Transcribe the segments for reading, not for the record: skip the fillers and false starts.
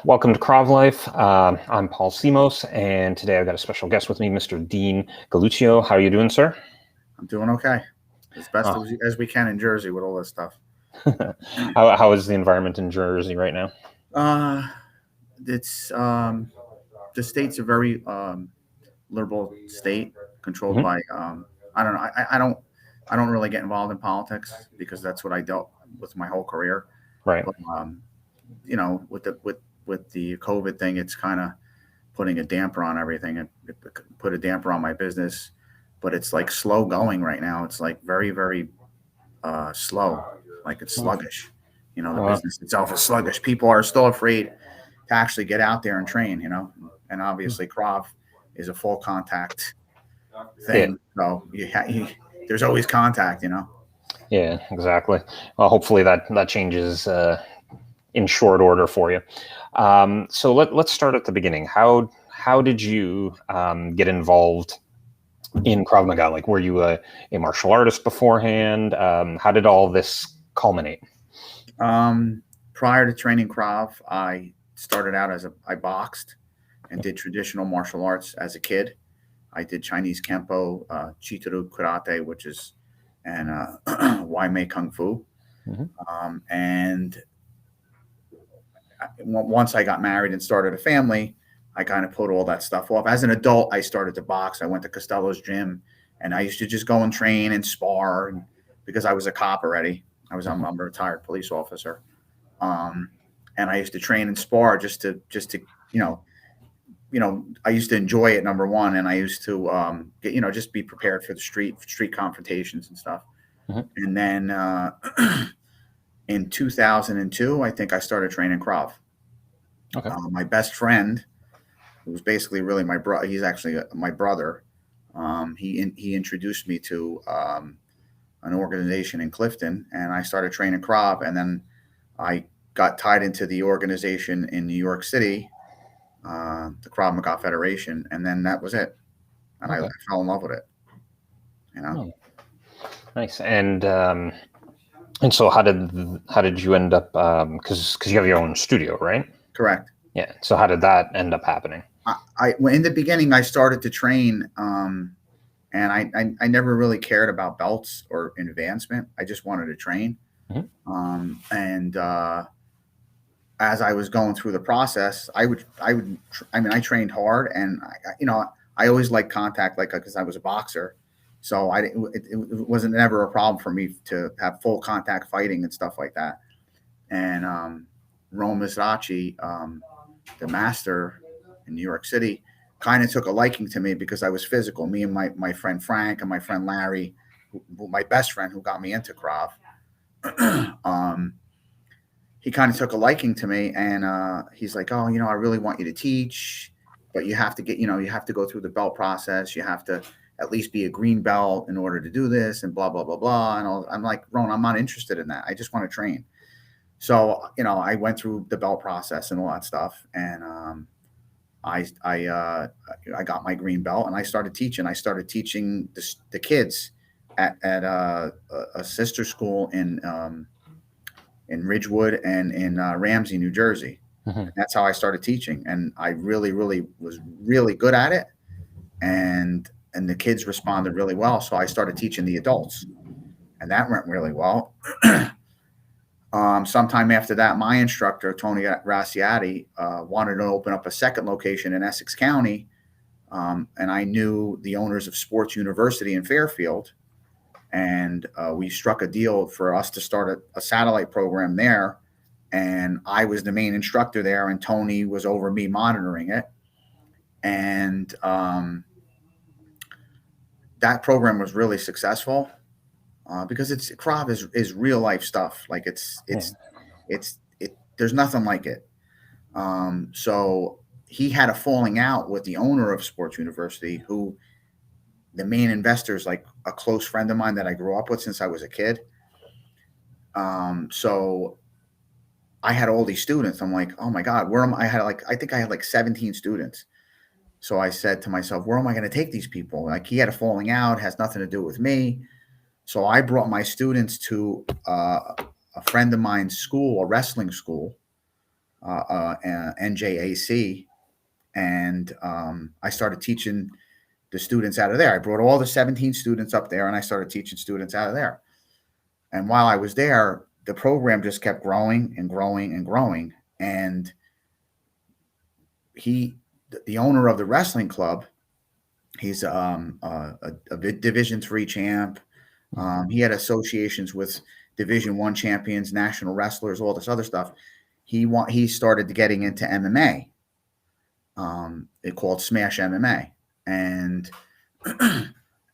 Welcome to Krav Life. I'm Paul Simos, and today I've got a special guest with me, Mr. Dean Galuccio. How are you doing, sir? I'm doing okay, as best Oh. as we can in Jersey with all this stuff. How is the environment in Jersey right now? It's the state's a very liberal state controlled by I don't know. I don't really get involved in politics because that's what I dealt with my whole career. Right. But with the COVID thing, it's kind of putting a damper on everything. It put a damper on my business, but it's like slow going right now. It's like very slow, like it's sluggish. The business itself is sluggish. People are still afraid to actually get out there and train. And obviously Krav is a full contact thing, so there's always contact. Yeah, exactly. Well, hopefully that changes in short order for you. So let's start at the beginning. How did you get involved in Krav Maga? Like, were you a martial artist beforehand? How did all this culminate? Prior to training Krav, I started out I boxed and did traditional martial arts as a kid. I did Chinese Kempo, Chitaru Karate, and Wai Mei Kung Fu. And once I got married and started a family, I kind of put all that stuff off. As an adult, I started to box. I went to Costello's gym, and I used to just go and train and spar, because I was a cop already. I'm a retired police officer, and I used to train and spar just to I used to enjoy it, number one, and I used to get just be prepared for the street confrontations and stuff. And then in 2002, I think I started training Krav. Okay. My best friend, who was basically really my brother, he's actually my brother. He introduced me to an organization in Clifton, and I started training Krav, and then I got tied into the organization in New York City, the Krav Maga Federation, and then that was it. And I fell in love with it. Nice. And so how did you end up? Because you have your own studio, right? Correct. Yeah. So how did that end up happening? In the beginning, I started to train, and I never really cared about belts or advancement. I just wanted to train. And as I was going through the process, I trained hard, and I always liked contact, because I was a boxer. So it wasn't never a problem for me to have full contact fighting and stuff like that. And Ron Misrachi, the master in New York City, kind of took a liking to me because I was physical. Me and my friend Frank and my friend Larry, my best friend who got me into Krav, he kind of took a liking to me, and he's like, "Oh, I really want you to teach, but you have to you have to go through the belt process. You have to at least be a green belt in order to do this, and blah blah blah blah." And I'm like, "Ron, I'm not interested in that. I just want to train." So I went through the belt process and all that stuff, and I got my green belt, and I started teaching. I started teaching the kids at a sister school in Ridgewood and in Ramsey, New Jersey. That's how I started teaching, and I really was really good at it, and the kids responded really well. So I started teaching the adults, and that went really well. Sometime after that, my instructor, Tony Raciati, wanted to open up a second location in Essex County. And I knew the owners of Sports University in Fairfield. And we struck a deal for us to start a satellite program there. And I was the main instructor there, and Tony was over me monitoring it. And that program was really successful. Because Krav is real life stuff. Like there's nothing like it. So he had a falling out with the owner of Sports University, who the main investor is like a close friend of mine that I grew up with since I was a kid. So I had all these students. I'm like, oh my God, I think I had like 17 students. So I said to myself, where am I going to take these people? Like, he had a falling out, has nothing to do with me. So I brought my students to a friend of mine's school, a wrestling school, NJAC, and I started teaching the students out of there. I brought all the 17 students up there, and I started teaching students out of there. And while I was there, the program just kept growing and growing and growing. And the owner of the wrestling club, he's a Division III champ. He had associations with Division I champions, national wrestlers, all this other stuff. He started getting into MMA. It called Smash MMA, and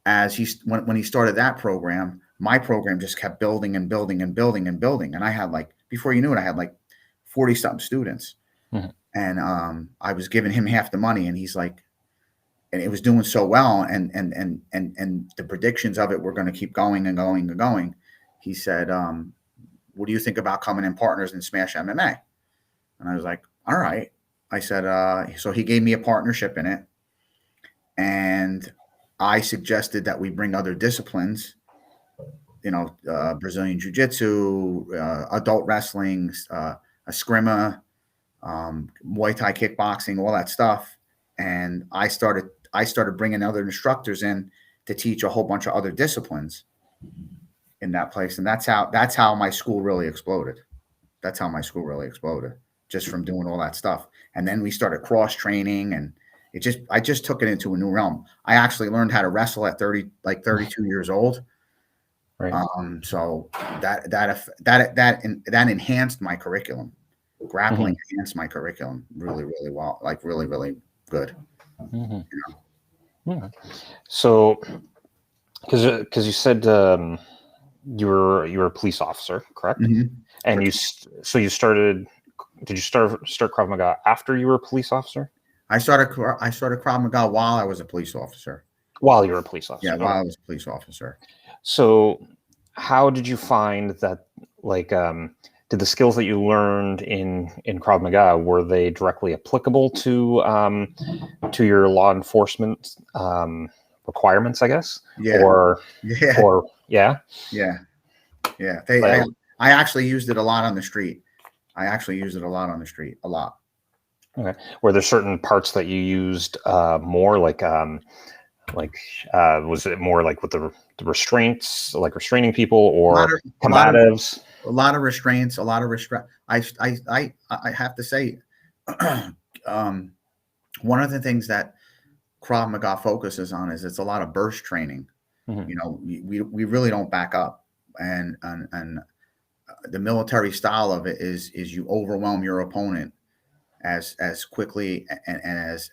when he started that program, my program just kept building and building and building and building. And I had, like, before you knew it, I had like 40 something students. Mm-hmm. And I was giving him half the money, and he's like, and it was doing so well, and the predictions of it were going to keep going and going and going. He said, what do you think about coming in partners in Smash MMA? And I was like, all right. I said, so he gave me a partnership in it, and I suggested that we bring other disciplines, Brazilian Jiu-Jitsu, adult wrestling, eskrima, Muay Thai kickboxing, all that stuff. And I started bringing other instructors in to teach a whole bunch of other disciplines in that place. And that's how my school really exploded. That's how my school really exploded, just from doing all that stuff. And then we started cross training, and I just took it into a new realm. I actually learned how to wrestle at 32 years old. Right. So that enhanced my curriculum. Grappling enhanced my curriculum really, really well, like really, really good. Mm-hmm. Yeah. So, because you said you were a police officer, correct? Mm-hmm. And you started. Did you start Krav Maga after you were a police officer? I started Krav Maga while I was a police officer. While you were a police officer. Yeah, while I was a police officer. So, how did you find that? Like, did the skills that you learned in Krav Maga, were they directly applicable to your law enforcement requirements, I guess? Yeah. Yeah. I actually used it a lot on the street. A lot. Okay. Were there certain parts that you used more, like was it more like with the restraints, like restraining people, or combatives? A lot of restraints. I have to say, one of the things that Krav Maga focuses on is it's a lot of burst training. Mm-hmm. We really don't back up, and the military style of it is you overwhelm your opponent as quickly and as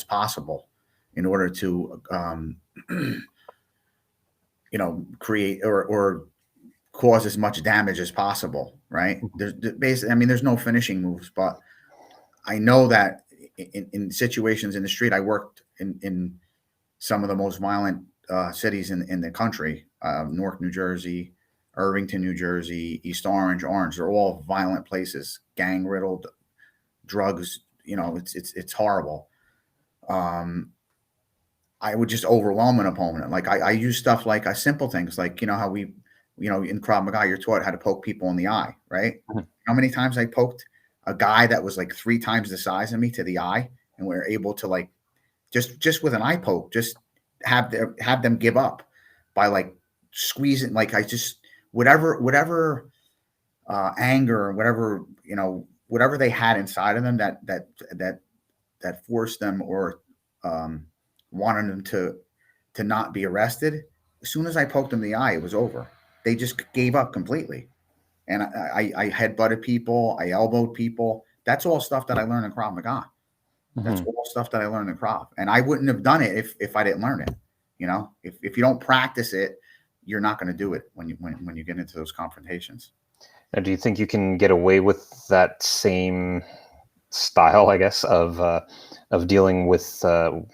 possible in order to create or cause as much damage as possible, right? There's no finishing moves, but I know that in situations in the street, I worked in some of the most violent cities in the country, Newark, New Jersey, Irvington, New Jersey, East Orange, they're all violent places, gang riddled, drugs, it's horrible. I would just overwhelm an opponent. Like I use stuff like simple things, like, how we, in Krav Maga, you're taught how to poke people in the eye, right? Mm-hmm. How many times I poked a guy that was like 3 times the size of me to the eye, and we were able to, like, just with an eye poke, just have them give up by, like, squeezing, like, I just, whatever anger or whatever they had inside of them that forced them or wanted them to not be arrested. As soon as I poked them in the eye, it was over. They just gave up completely. And I headbutted people. I elbowed people. That's all stuff that I learned in Krav Maga. Mm-hmm. That's all stuff that I learned in Krav. And I wouldn't have done it if I didn't learn it. If you don't practice it, you're not going to do it when you get into those confrontations. Now, do you think you can get away with that same style, I guess, of dealing with the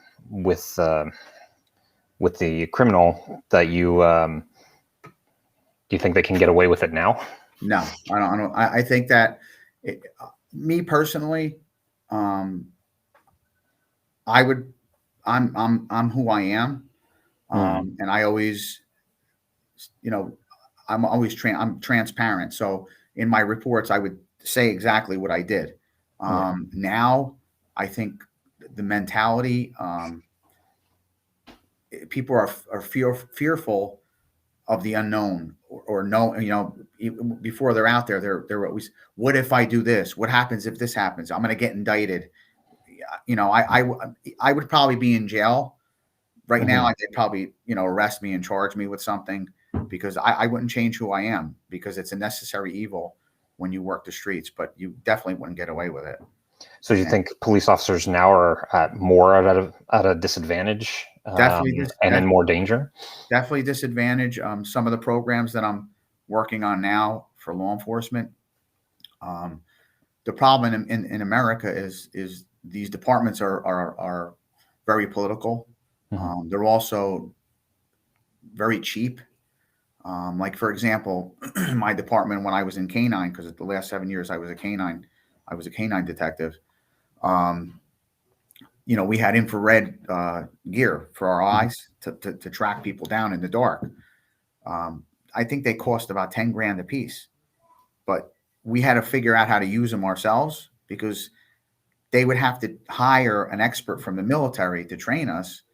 criminal that you? Do you think they can get away with it now? No, I don't. I think that me personally, I'm who I am, and I always, I'm transparent. So in my reports, I would say exactly what I did. Now I think the mentality, people are fearful of the unknown, or no, before they're out there, they're always, what if I do this? What happens if this happens? I'm going to get indicted. I would probably be in jail right now. They'd probably, arrest me and charge me with something, because I wouldn't change who I am, because it's a necessary evil when you work the streets, but you definitely wouldn't get away with it. So you think police officers now are more at a disadvantage, and in more danger? Definitely disadvantage. Some of the programs that I'm working on now for law enforcement, the problem in America is these departments are very political. They're also very cheap. Like, for example, my department, when I was in K-9, because the last 7 years I was a K-9 detective. We had infrared gear for our eyes to track people down in the dark. I think they cost about 10 grand a piece, but we had to figure out how to use them ourselves, because they would have to hire an expert from the military to train us,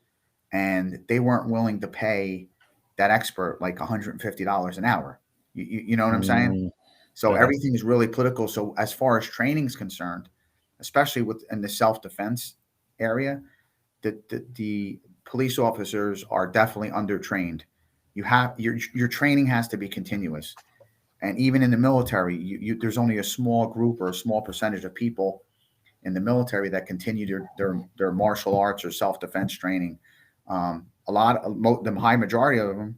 and they weren't willing to pay that expert like $150 an hour. You know what I'm saying? So everything is really political. So as far as training is concerned, especially in the self-defense area, the police officers are definitely undertrained. Your training has to be continuous. And even in the military, there's only a small group or a small percentage of people in the military that continue their martial arts or self-defense training. The high majority of them,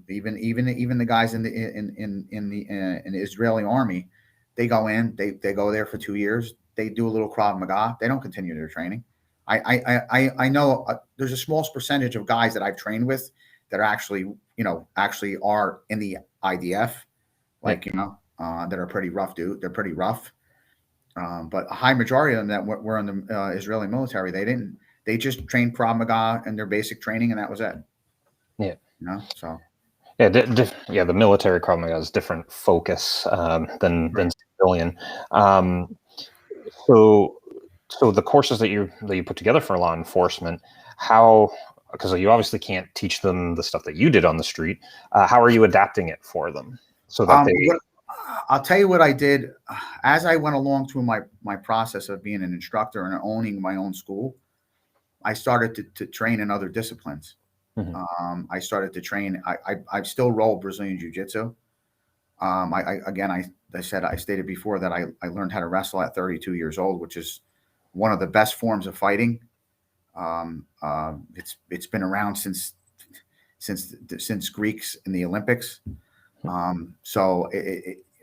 even the guys in the Israeli army, they go in, they go there for 2 years, they do a little Krav Maga, they don't continue their training. I know there's a small percentage of guys that I've trained with that are actually are in the IDF, that are pretty rough, dude. They're pretty rough. But a high majority of them that were in the Israeli military, they just trained Krav Maga and their basic training, and that was it. Yeah. So. Yeah, the military Krav Maga has different focus than civilian. So the courses that you put together for law enforcement, because you obviously can't teach them the stuff that you did on the street. How are you adapting it for them so that I'll tell you what I did as I went along through my process of being an instructor and owning my own school. I started to train in other disciplines. I started to train. I still roll Brazilian Jiu-Jitsu. I stated before that I learned how to wrestle at 32 years old, which is one of the best forms of fighting. It's been around since Greeks in the Olympics. So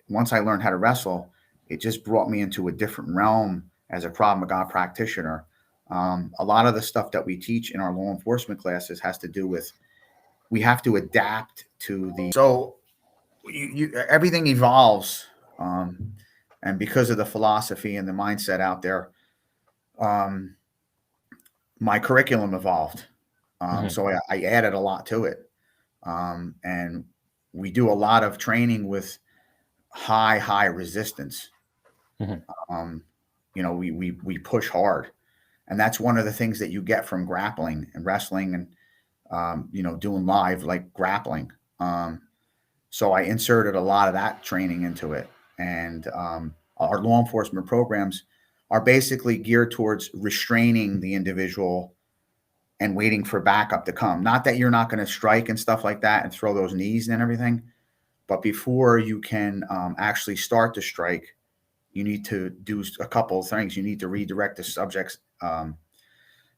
once I learned how to wrestle, it just brought me into a different realm as a Krav Maga practitioner. A lot of the stuff that we teach in our law enforcement classes has to do with, we have to adapt to everything evolves. And because of the philosophy and the mindset out there, my curriculum evolved. So I added a lot to it. And we do a lot of training with high resistance. We push hard. And that's one of the things that you get from grappling and wrestling and, doing live, like grappling. So I inserted a lot of that training into it. And our law enforcement programs are basically geared towards restraining the individual and waiting for backup to come. Not that you're not going to strike and stuff like that and throw those knees and everything, but before you can actually start to strike, you need to do a couple of things. You need to redirect the subject's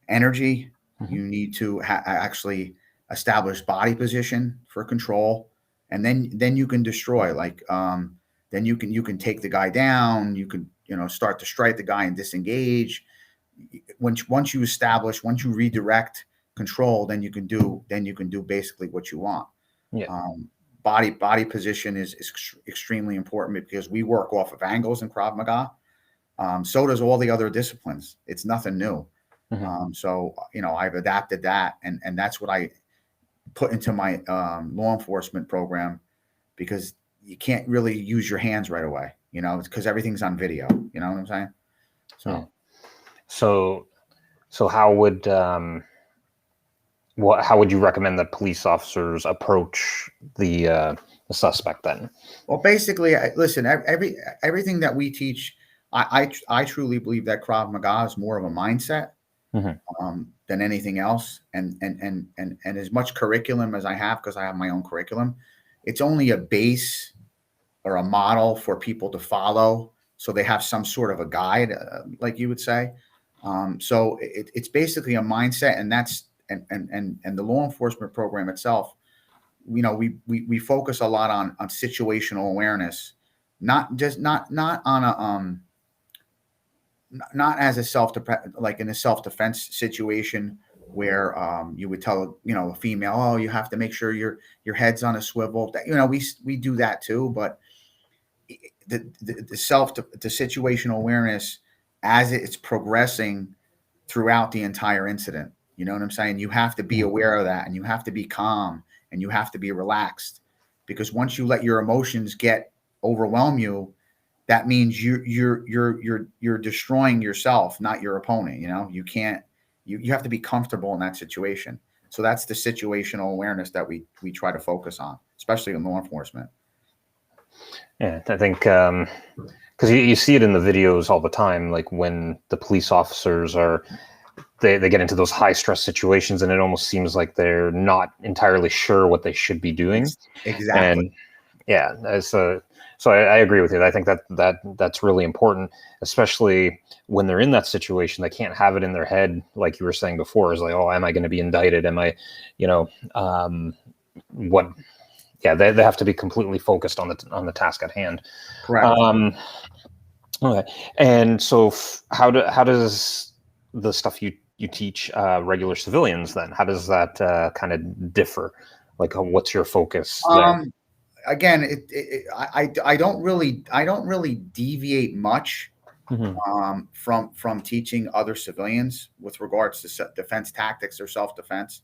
energy. You need to actually establish body position for control, and then you can destroy. Then you can take the guy down. You can start to strike the guy and disengage. Once you redirect control, then you can do basically what you want. Body position is extremely important, because we work off of angles in Krav Maga. So does all the other disciplines. It's nothing new. So I've adapted that, and that's what I put into my law enforcement program, because you can't really use your hands right away, because everything's on video. You know what I'm saying? So, yeah. So how would how would you recommend that police officers approach the suspect then? well, basically, listen, everything that we teach, I truly believe that Krav Maga is more of a mindset than anything else. And as much curriculum as I have, because I have my own curriculum, it's only a base or a model for people to follow, so they have some sort of a guide, like you would say. So it's basically a mindset, and that's and the law enforcement program itself. We focus a lot on situational awareness, not on a not as a like in a self-defense situation where you would tell a female, oh, you have to make sure your head's on a swivel. We do that too, but the situational awareness as it's progressing throughout the entire incident. You know what I'm saying? You have to be aware of that, and you have to be calm, and you have to be relaxed, because once you let your emotions overwhelm you, that means you're destroying yourself, not your opponent. You can't. You have to be comfortable in that situation. So that's the situational awareness that we try to focus on, especially in law enforcement. Yeah, I think because you see it in the videos all the time, like when the police officers they get into those high stress situations, and it almost seems like they're not entirely sure what they should be doing. Exactly. And yeah, so I agree with you. I think that's really important, especially when they're in that situation. They can't have it in their head, like you were saying before, is like, oh, am I going to be indicted? Am I, what? Yeah, they have to be completely focused on the task at hand. Correct. Okay, and so how does the stuff you teach regular civilians then? How does that kind of differ? Like, what's your focus there? Again, I don't really deviate much from teaching other civilians with regards to defense tactics or self-defense.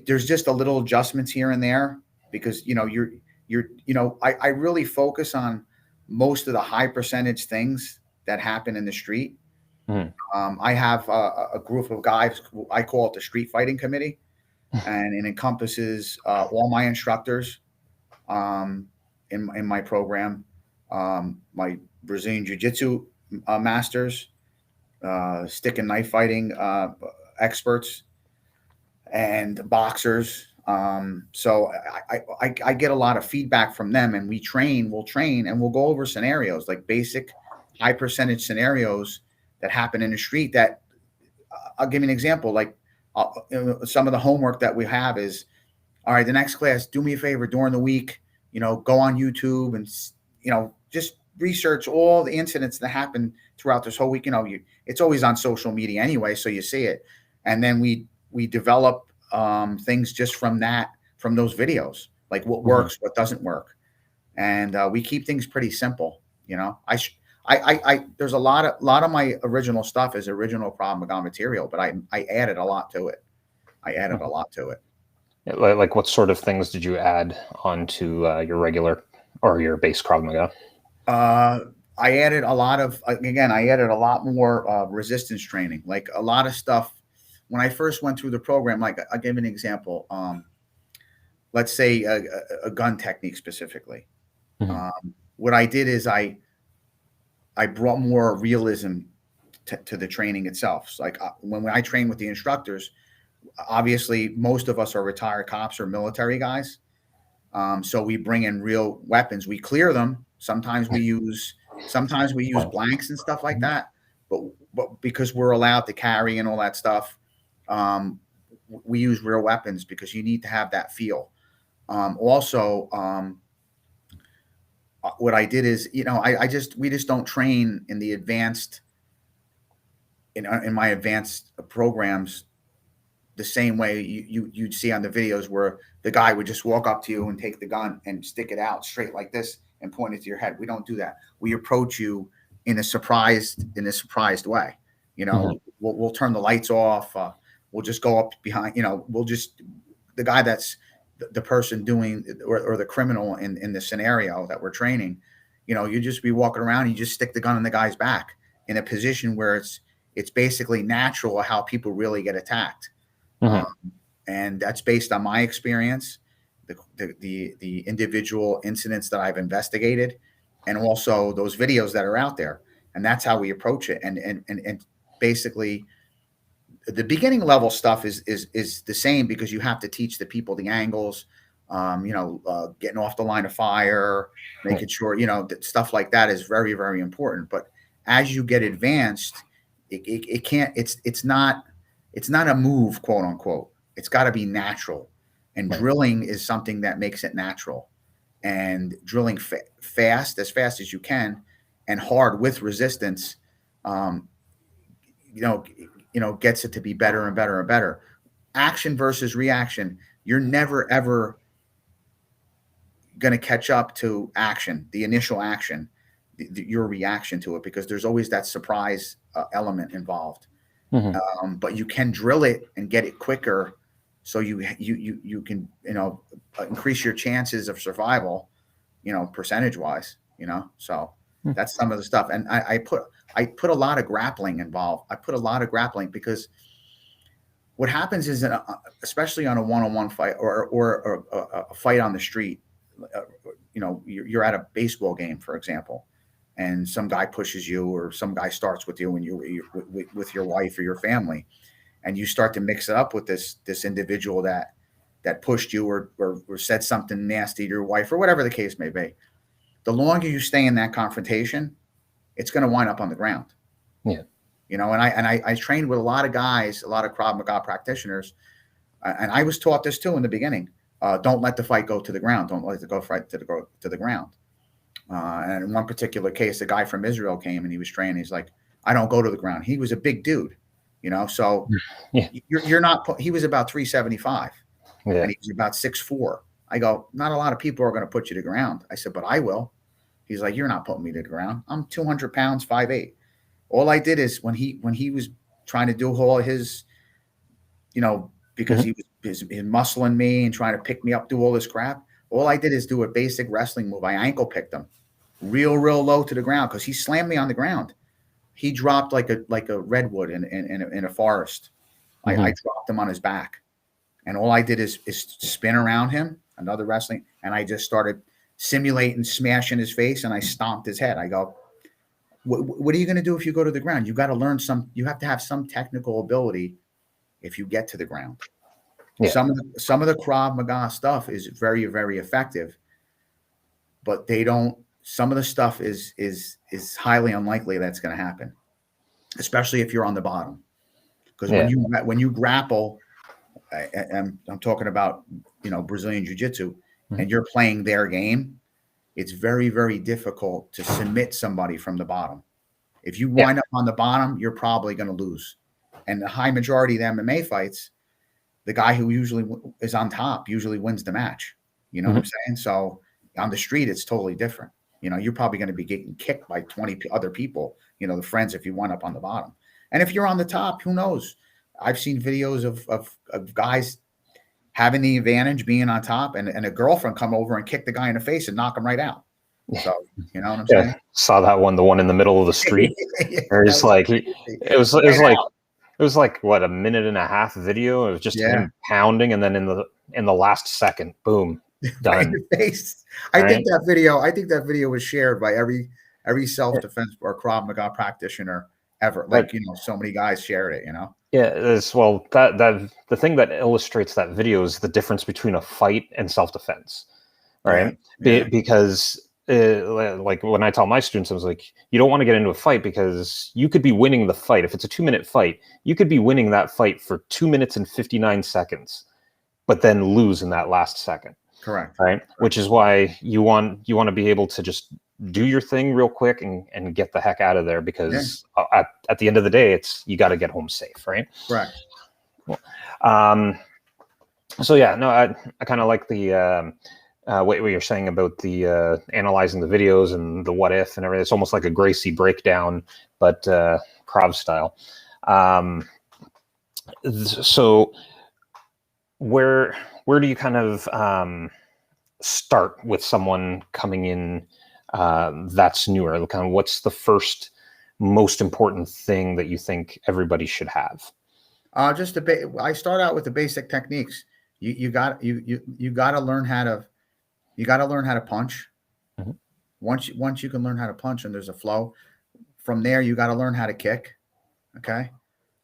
There's just a little adjustments here and there, because I really focus on most of the high percentage things that happen in the street. I have a group of guys. I call it the street fighting committee, and it encompasses all my instructors in my program, my Brazilian Jiu-Jitsu masters, stick and knife fighting experts, and boxers. So I get a lot of feedback from them, and we'll train, and we'll go over scenarios, like basic high percentage scenarios that happen in the street. That I'll give you an example. Like some of the homework that we have is, all right, the next class, do me a favor during the week, go on YouTube and, just research all the incidents that happen throughout this whole week. It's always on social media anyway, so you see it. And then we develop things just from those videos, like what works, what doesn't work. And we keep things pretty simple. There's a lot of my original stuff is original Krav Maga material, but I added a lot to it. Like what sort of things did you add onto your regular or your base Krav Maga? I added a lot more resistance training, like a lot of stuff. When I first went through the program, like I'll give you an example. Let's say a gun technique specifically. What I did is I brought more realism to the training itself. So like when I train with the instructors, obviously most of us are retired cops or military guys. So we bring in real weapons. We clear them. Sometimes we use blanks and stuff like that. But because we're allowed to carry and all that stuff, we use real weapons because you need to have that feel. What I did is, we just don't train in the advanced, in my advanced programs the same way you'd see on the videos, where the guy would just walk up to you and take the gun and stick it out straight like this and point it to your head. We don't do that. We approach you in a surprised way. We'll turn the lights off. We'll just go up behind, the guy that's the person doing or the criminal in the scenario that we're training. You just be walking around, you just stick the gun in the guy's back in a position where it's basically natural how people really get attacked. And that's based on my experience, the individual incidents that I've investigated, and also those videos that are out there. And that's how we approach it. And basically the beginning level stuff is the same, because you have to teach the people the angles, getting off the line of fire, making sure, that stuff like that is very, very important. But as you get advanced, it's not a move, quote unquote. It's got to be natural. And drilling is something that makes it natural. And drilling fast as you can, and hard with resistance, gets it to be better and better and better. Action versus reaction. You're never, ever going to catch up to action, the initial action, your reaction to it, because there's always that surprise element involved. But you can drill it and get it quicker, so you can increase your chances of survival, percentage wise. So that's some of the stuff. And I put a lot of grappling involved. I put a lot of grappling, because what happens is that, especially on a one-on-one fight or a fight on the street, you're at a baseball game, for example, and some guy pushes you, or some guy starts with you, and you're with your wife or your family, and you start to mix it up with this individual that pushed you or said something nasty to your wife, or whatever the case may be. The longer you stay in that confrontation, it's going to wind up on the ground. Yeah. And I trained with a lot of guys, a lot of Krav Maga practitioners, and I was taught this too in the beginning. Don't let the fight go to the ground. Don't let it go fight to the ground. And in one particular case, a guy from Israel came and he was training. He's like, I don't go to the ground. He was a big dude, so you're not, he was about 375 and he was about 6'4". I go, not a lot of people are going to put you to the ground. I said, but I will. He's like, you're not putting me to the ground. I'm 200 pounds, 5'8". All I did is when he was trying to do all his, because he was muscling me and trying to pick me up, do all this crap. All I did is do a basic wrestling move. I ankle picked him real low to the ground, because he slammed me on the ground. He dropped like a redwood in a forest. I dropped him on his back, and all I did is spin around him, another wrestling, and I just started simulating smashing his face, and I stomped his head. I go, what are you going to do if you go to the ground? You got to learn you have to have some technical ability if you get to the ground. Yeah. Some of the Krav Maga stuff is very, very effective, but some of the stuff is highly unlikely that's going to happen, especially if you're on the bottom. Because when you grapple, I'm talking about, Brazilian Jiu-Jitsu, and you're playing their game, it's very, very difficult to submit somebody from the bottom. If you wind up on the bottom, you're probably going to lose. And the high majority of the MMA fights, the guy who usually is on top usually wins the match. You know what I'm saying? So on the street, it's totally different. You're probably going to be getting kicked by 20 other people, the friends, if you wind up on the bottom. And if you're on the top, who knows? I've seen videos of guys having the advantage, being on top, and a girlfriend come over and kick the guy in the face and knock him right out. So, you know what I'm saying? Saw that one, the one in the middle of the street. Where it's like, it was like what, a minute and a half video of just him pounding, and then in the last second, boom, done. Right in the face. I think that video was shared by every self-defense or Krav Maga practitioner ever. Like, so many guys shared it, Yeah, that the thing that illustrates that video is the difference between a fight and self-defense, right? Yeah. Because like when I tell my students, I was like, you don't want to get into a fight, because you could be winning the fight. If it's a 2-minute fight, you could be winning that fight for 2 minutes and 59 seconds, but then lose in that last second. Correct. Right. Which is why you want to be able to just do your thing real quick and get the heck out of there, because at the end of the day, you got to get home safe. Right. Right. Cool. So I kind of like the what you're saying about the analyzing the videos and the what if and everything. It's almost like a Gracie breakdown, but Krav style. So where do you kind of start with someone coming in that's newer? Kind of what's the first most important thing that you think everybody should have? I start out with the basic techniques. You got to learn how to punch. Mhm. Once you can learn how to punch and there's a flow, from there you got to learn how to kick. Okay.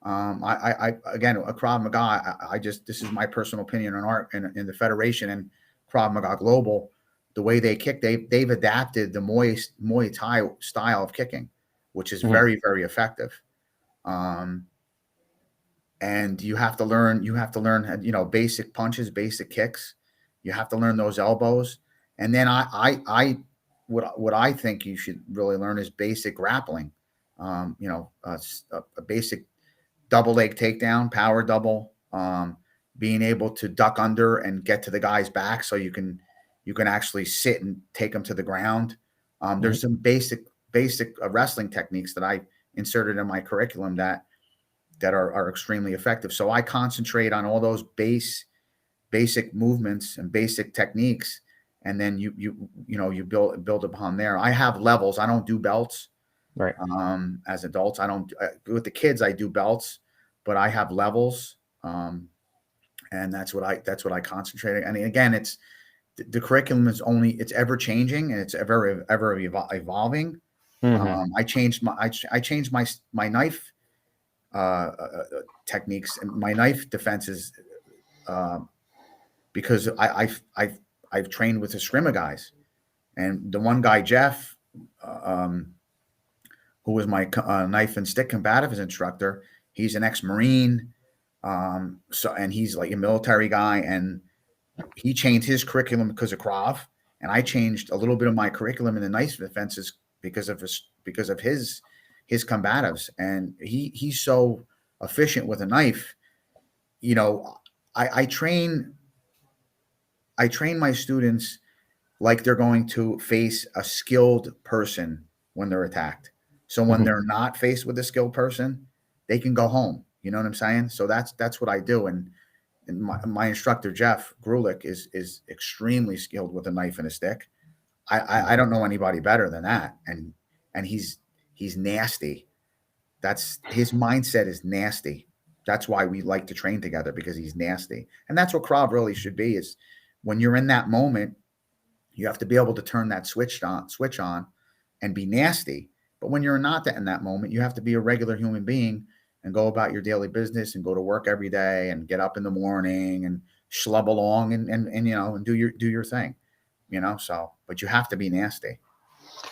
I again, a Krav Maga. I just, this is my personal opinion on art in the Federation and Krav Maga Global. The way they kick, they've adapted the Muay Thai style of kicking, which is Mhm. very effective. Um, and you have to learn. Basic punches, basic kicks. You have to learn those elbows, and then what I think you should really learn is basic grappling. A basic double leg takedown, power double, being able to duck under and get to the guy's back so you can actually sit and take them to the ground. Mhm. There's some basic wrestling techniques that I inserted in my curriculum that are extremely effective. So I concentrate on all those basic movements and basic techniques, and then you build upon there. I have levels. I don't do belts. Right. As adults, I don't. With the kids, I do belts, but I have levels, and that's what I concentrate. And again, it's the curriculum is it's ever changing and it's ever evolving. Hmm. I changed my knife techniques and my knife defenses uh, because I've trained with the Eskrima guys, and the one guy Jeff, who was my knife and stick combatives instructor, he's an ex-Marine, and he's like a military guy, and he changed his curriculum because of Krav, and I changed a little bit of my curriculum in the knife defenses because of his combatives, and he's so efficient with a knife. You know, I train my students like they're going to face a skilled person when they're attacked. So when Hmm. they're not faced with a skilled person, they can go home. You know what I'm saying? So that's what I do. And my instructor Jeff Grulich is extremely skilled with a knife and a stick. I don't know anybody better than that. And he's nasty. That's his mindset is nasty. That's why we like to train together, because he's nasty. And that's what Krav really should be, is when you're in that moment, you have to be able to turn that switch on and be nasty. But when you're not in that moment, you have to be a regular human being and go about your daily business and go to work every day and get up in the morning and schlub along and and do your thing. So but you have to be nasty.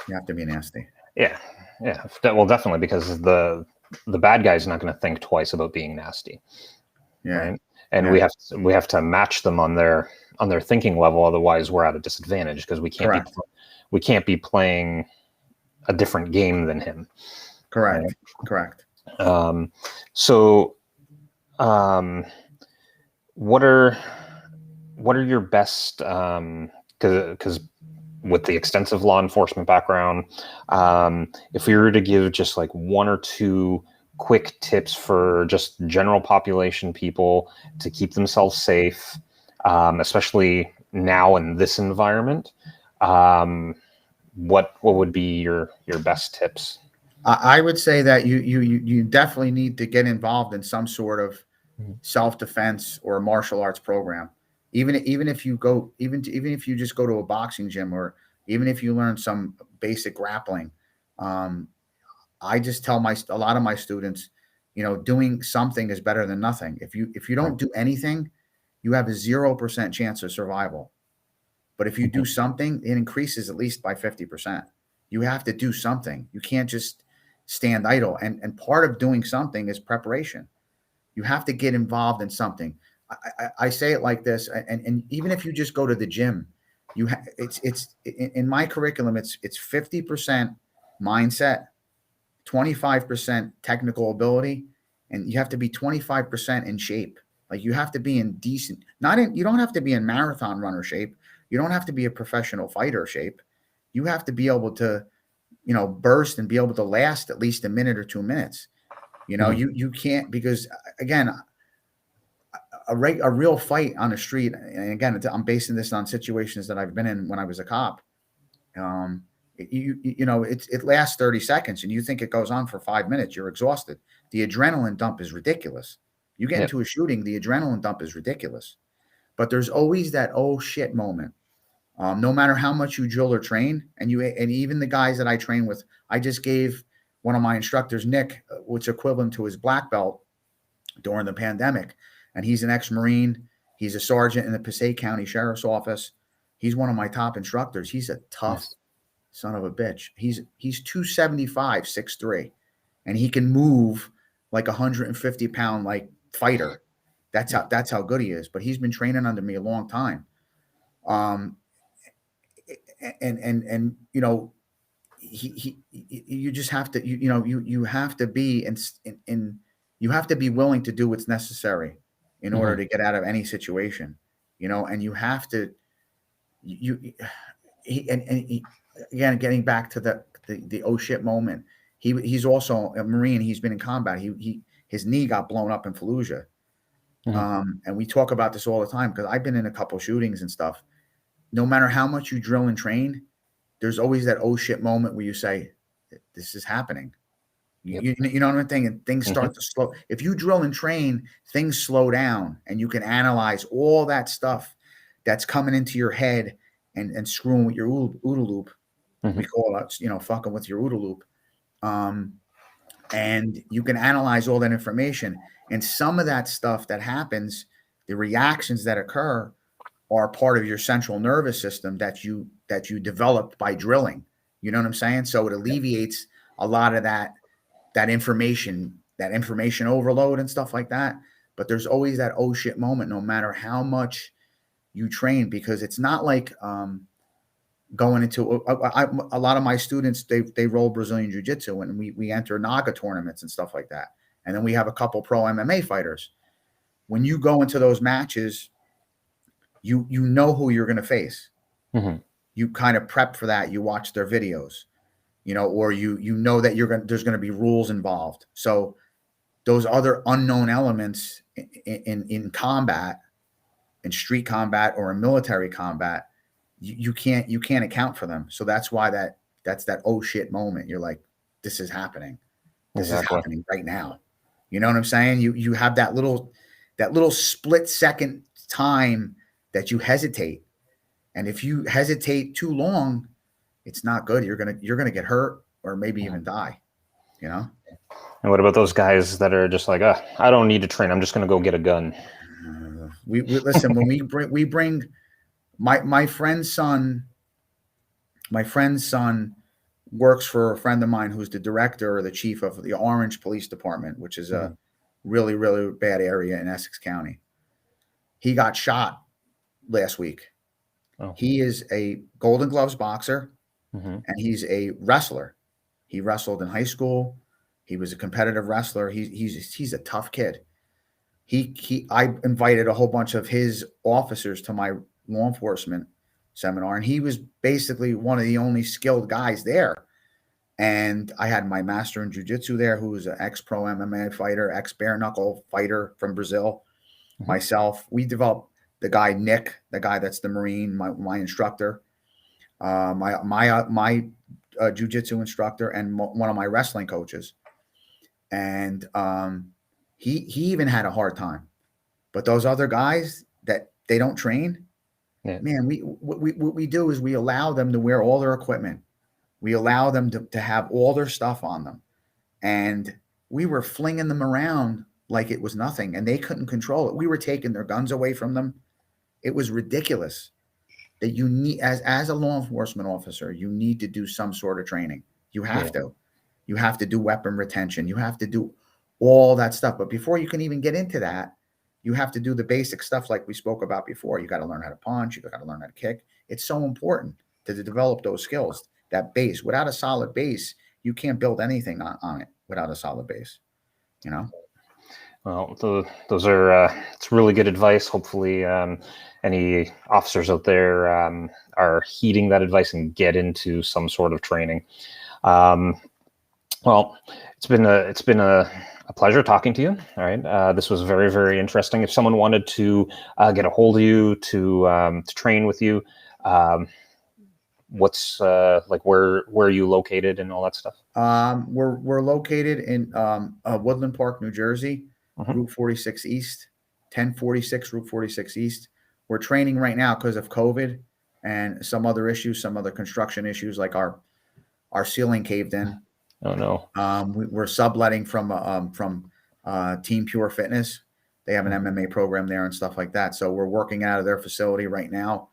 You have to be nasty. Yeah, yeah. Well, definitely, because the bad guy's not going to think twice about being nasty, Yeah. right? And Yeah. we have to match them on their thinking level. Otherwise, we're at a disadvantage because Correct. we can't be playing a different game than him, right? Correct. Correct. Um, so, um, what are your best? Because with the extensive law enforcement background, if we were to give just like one or two quick tips for just general population people to keep themselves safe, especially now in this environment, what would be your best tips? I would say that you definitely need to get involved in some sort of Mhm. self-defense or martial arts program. Even if you go, even if you just go to a boxing gym, or even if you learn some basic grappling. um, I just tell a lot of my students, doing something is better than nothing. If you Right. don't do anything, you have a 0% chance of survival. But if you Mhm. do something, it increases at least by 50%. You have to do something. You can't just stand idle. And part of doing something is preparation. You have to get involved in something. I say it like this, and even if you just go to the gym, it's in my curriculum. It's 50% mindset, 25% technical ability, and you have to be 25% in shape. Like, you have to be in decent, not in, you don't have to be in marathon runner shape. You don't have to be a professional fighter shape. You have to be able to, burst and be able to last at least a minute or 2 minutes. Mhm. You can't, because again, a real fight on the street, and again, I'm basing this on situations that I've been in when I was a cop. You know, it lasts 30 seconds, and you think it goes on for 5 minutes. You're exhausted. The adrenaline dump is ridiculous. You get Yep. into a shooting, the adrenaline dump is ridiculous. But there's always that oh shit moment. No matter how much you drill or train, and even the guys that I train with, I just gave one of my instructors, Nick, what's equivalent to his black belt during the pandemic, and he's an ex-Marine. He's a sergeant in the Passaic County Sheriff's Office. He's one of my top instructors. He's a tough son of a bitch. He's 275, 6'3", and he can move like a 150-pound like fighter. That's how good he is. But he's been training under me a long time. And you know, you just have to you have to be in you have to be willing to do what's necessary in order to get out of any situation, you know, and you have to again, getting back to the oh shit moment. He's also a Marine. He's been in combat. His knee got blown up in Fallujah. And we talk about this all the time because I've been in a couple shootings and stuff. No matter how much you drill and train, there's always that oh shit moment where you say, this is happening. You know what I'm saying? And things start to slow. If you drill and train, things slow down, and you can analyze all that stuff that's coming into your head and screwing with your OODA loop. We call it, you know, fucking with your OODA loop. And you can analyze all that information. And some of that stuff that happens, the reactions that occur, are part of your central nervous system that you developed by drilling. You know what I'm saying? So it alleviates a lot of that information overload and stuff like that. But there's always that oh shit moment, no matter how much you train, because it's not like going into a lot of my students, they roll Brazilian Jiu-Jitsu, and we enter NAGA tournaments and stuff like that. And then we have a couple pro MMA fighters. When you go into those matches, you know who you're going to face. You kind of prep for that. You watch their videos, you know, or you know that there's going to be rules involved. So those other unknown elements in combat, in street combat or in military combat, you can't account for them. So that's why that's that oh shit moment. You're like, this is happening. This is happening right now. You know what I'm saying? You have that little split second time that you hesitate. And if you hesitate too long, it's not good. You're gonna get hurt or maybe even die, you know? And what about those guys that are just like, I don't need to train. I'm just gonna go get a gun. We listen, when we bring my friend's son works for a friend of mine who's the director or the chief of the Orange Police Department, which is a really, really bad area in Essex County. He got shot last week. He is a Golden Gloves boxer, and he's a wrestler. He wrestled in high school. He was a competitive wrestler. He's a tough kid. I invited a whole bunch of his officers to my law enforcement seminar, and he was basically one of the only skilled guys there. And I had my master in jiu-jitsu there, who was an ex-pro MMA fighter, ex-bare knuckle fighter from Brazil. Myself, we developed the guy Nick, the guy that's the Marine, my instructor, my jiu-jitsu instructor, and one of my wrestling coaches. And he even had a hard time. But those other guys that they don't train, man, what we do is we allow them to wear all their equipment. We allow them to have all their stuff on them. And we were flinging them around like it was nothing, and they couldn't control it. We were taking their guns away from them. It was ridiculous. That you need, as a law enforcement officer, you need to do some sort of training. You have to. You have to do weapon retention. You have to do all that stuff. But before you can even get into that, you have to do the basic stuff like we spoke about before. You got to learn how to punch. You got to learn how to kick. It's so important to develop those skills, that base. Without a solid base, you can't build anything on it without a solid base, you know? Well, those are it's really good advice. Hopefully, any officers out there are heeding that advice and get into some sort of training. Well, it's been a pleasure talking to you. All right, this was very, very interesting. If someone wanted to get a hold of you to train with you, um, what's like where are you located and all that stuff? We're located in Woodland Park, New Jersey, Hmm. Route 46 East, 1046 Route 46 East. We're training right now because of COVID and some other issues, some other construction issues, like our ceiling caved in. Oh no. We're subletting from Team Pure Fitness. They have an Mhm. MMA program there and stuff like that. So we're working out of their facility right now.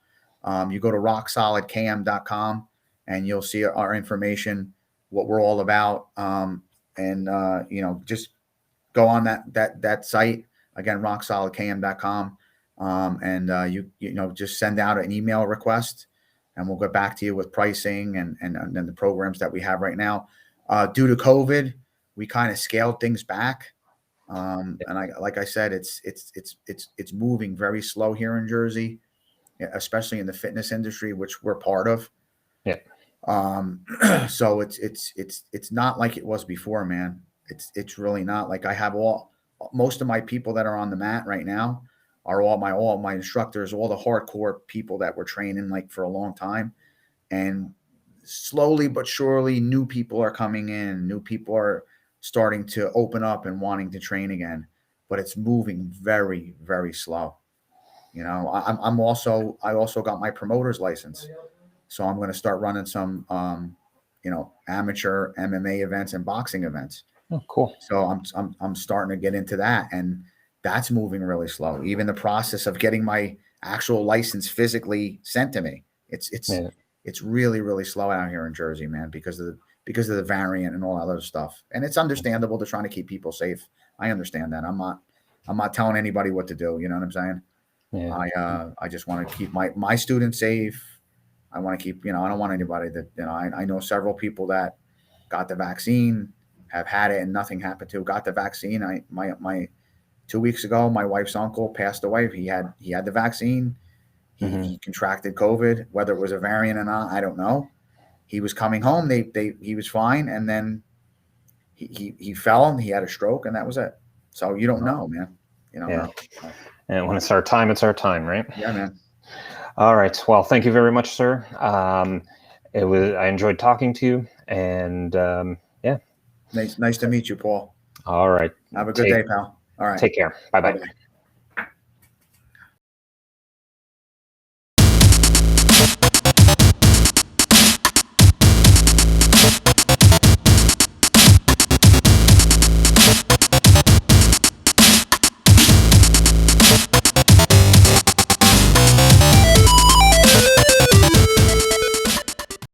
You go to rocksolidkm.com and you'll see our information, what we're all about, and just go on that site again, rocksolidkm.com, and just send out an email request, and we'll get back to you with pricing and then the programs that we have right now. Due to COVID, we kind of scaled things back, and like I said, it's moving very slow here in Jersey, especially in the fitness industry, which we're part of. Yeah. Um, so it's not like it was before, man. It's really not. Like I have most of my people that are on the mat right now are all my instructors, all the hardcore people that were training like for a long time. And slowly but surely new people are coming in, new people are starting to open up and wanting to train again, but it's moving very, very slow. I also got my promoter's license, so I'm going to start running some amateur MMA events and boxing events. Oh, cool. So I'm starting to get into that, and that's moving really slow. Even the process of getting my actual license physically sent to me, Yeah. it's really, really slow out here in Jersey, man, because of the variant and all that other stuff. And it's understandable. They're trying to keep people safe. I understand that. I'm not telling anybody what to do. You know what I'm saying? Yeah. I just want to keep my students safe. I want to keep, I don't want anybody that, I know several people that got the vaccine, have had it and nothing happened to, got the vaccine. My 2 weeks ago, my wife's uncle passed away. He had the vaccine. Hmm. He contracted COVID, whether it was a variant or not, I don't know. He was coming home. He was fine. And then he fell and he had a stroke and that was it. So you don't know, man. You don't Yeah. know. So, And when it's our time, right? yeah, man. All right. Well, thank you very much, sir. I enjoyed talking to you, and yeah. Nice to meet you, Paul. All right. Have a good Take day, pal. All right. take care. Bye Bye bye. bye.